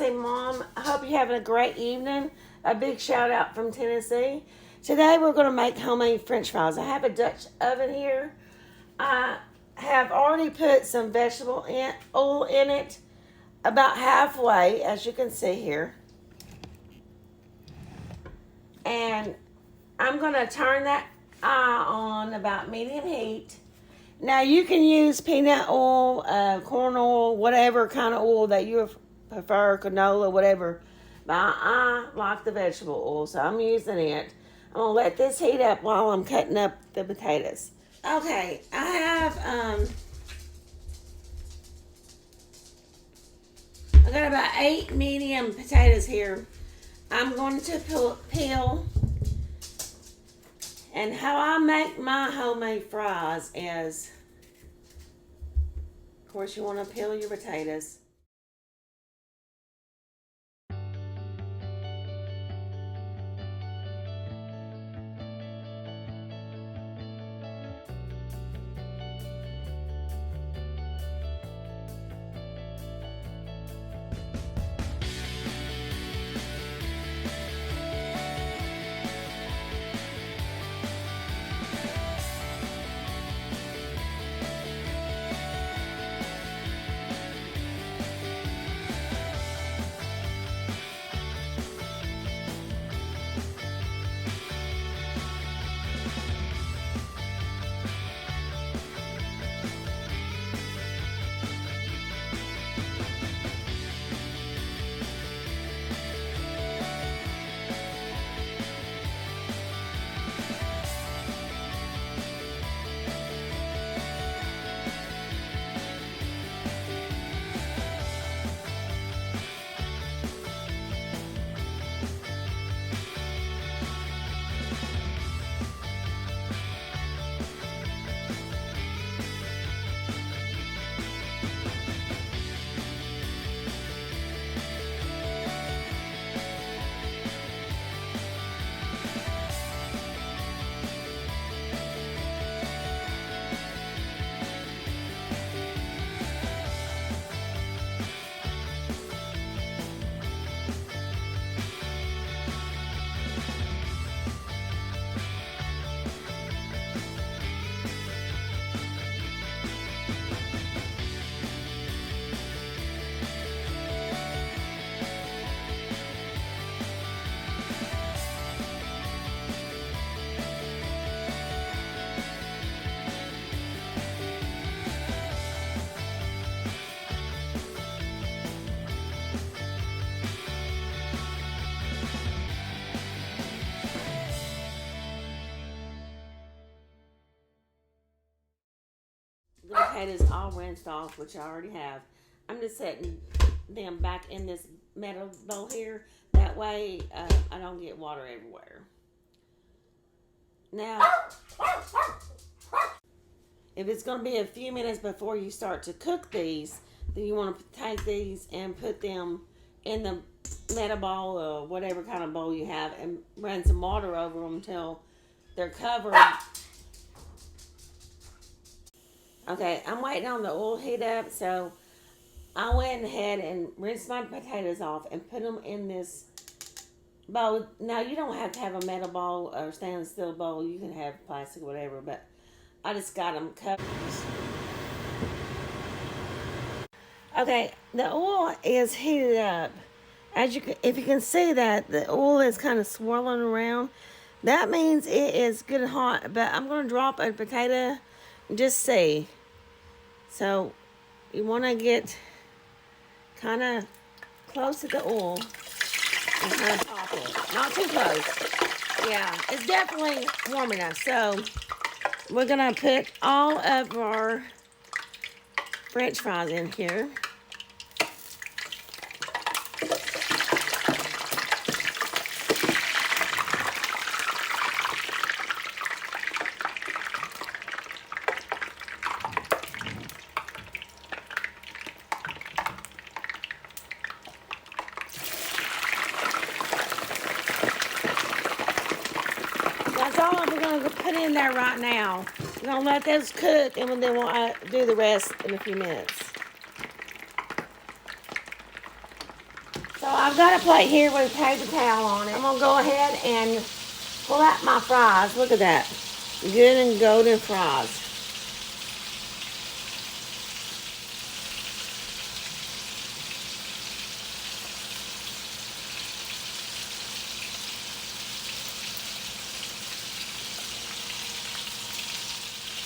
say, Mom, I hope you're having a great evening. A big shout out from Tennessee. Today we're going to make homemade french fries. I have a Dutch oven here. I have already put some vegetable oil in it about halfway, as you can see here. And I'm going to turn that on about medium heat. Now you can use peanut oil, corn oil, whatever kind of oil that you prefer, canola, whatever. But I like the vegetable oil, so I'm using it. I'm going to let this heat up while I'm cutting up the potatoes. Okay, I have, I got about 8 medium potatoes here. I'm going to peel. And how I make my homemade fries is, of course, you want to peel your potatoes. The potatoes all rinsed off, which I already have. I'm just setting them back in this metal bowl here. That way I don't get water everywhere. Now, if it's going to be a few minutes before you start to cook these, then you want to take these and put them in the metal bowl or whatever kind of bowl you have and run some water over them until they're covered. Okay, I'm waiting on the oil heat up, so I went ahead and rinsed my potatoes off and put them in this bowl. Now, you don't have to have a metal bowl or stainless steel bowl. You can have plastic or whatever, but I just got them covered. Okay, the oil is heated up. If you can see that, the oil is kind of swirling around. That means it is good and hot, but I'm going to drop a potato and just see. So you want to get kind of close to the oil and kind of pop it. Not too close. Yeah, it's definitely warm enough. So we're going to put all of our French fries in here. That's all we're going to put in there right now. We're going to let those cook, and then we'll do the rest in a few minutes. So I've got a plate here with a paper towel on it. I'm gonna go ahead and pull out my fries. Look at that. Good and golden fries.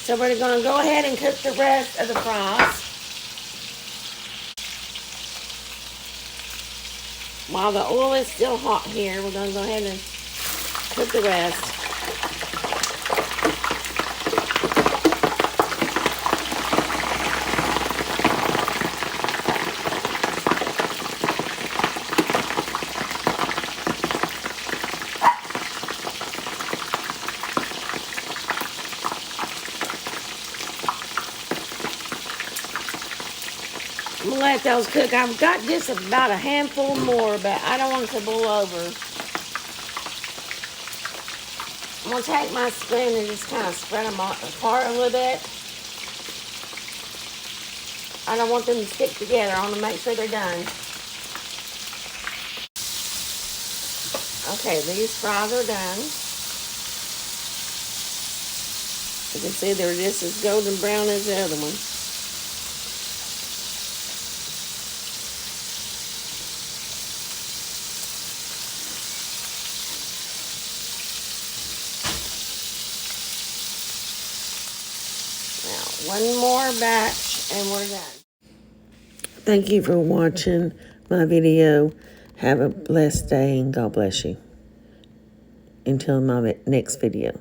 So we're gonna go ahead and cook the rest of the fries. While the oil is still hot here, we're gonna go ahead and cook the rest. I'm gonna let those cook. I've got just about a handful more, but I don't want it to boil over. I'm gonna take my spoon and just kind of spread them apart a little bit. I don't want them to stick together. I want to make sure they're done. Okay, these fries are done. You can see they're just as golden brown as the other one. Now, one more batch and we're done. Thank you for watching my video. Have a blessed day and God bless you. Until my next video.